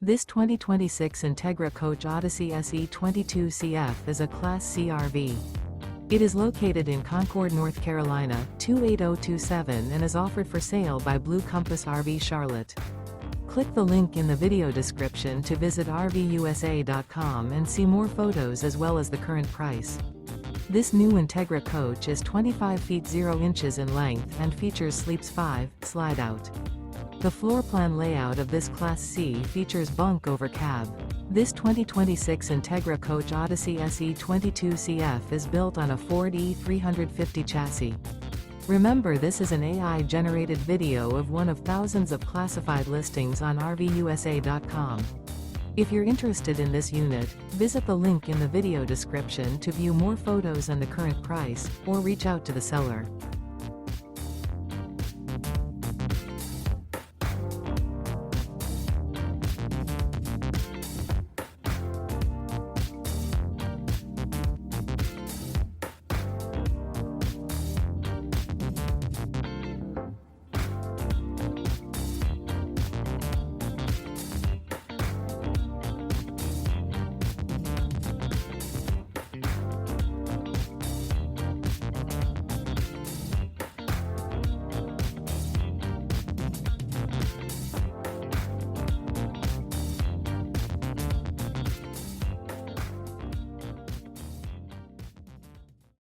This 2026 Entegra Coach Odyssey SE 22CF is a Class C RV. It is located in Concord, North Carolina, 28027 and is offered for sale by Blue Compass RV Charlotte. Click the link in the video description to visit RVUSA.com and see more photos as well as the current price. This new Entegra Coach is 25 feet 0 inches in length and features Sleeps 5 Slideout. The floor plan layout of this Class C features Bunk Over Cab. This 2026 Entegra Coach Odyssey SE 22CF is built on a Ford E350 chassis. Remember, this is an AI-generated video of one of thousands of classified listings on RVUSA.com. If you're interested in this unit, visit the link in the video description to view more photos and the current price, or reach out to the seller.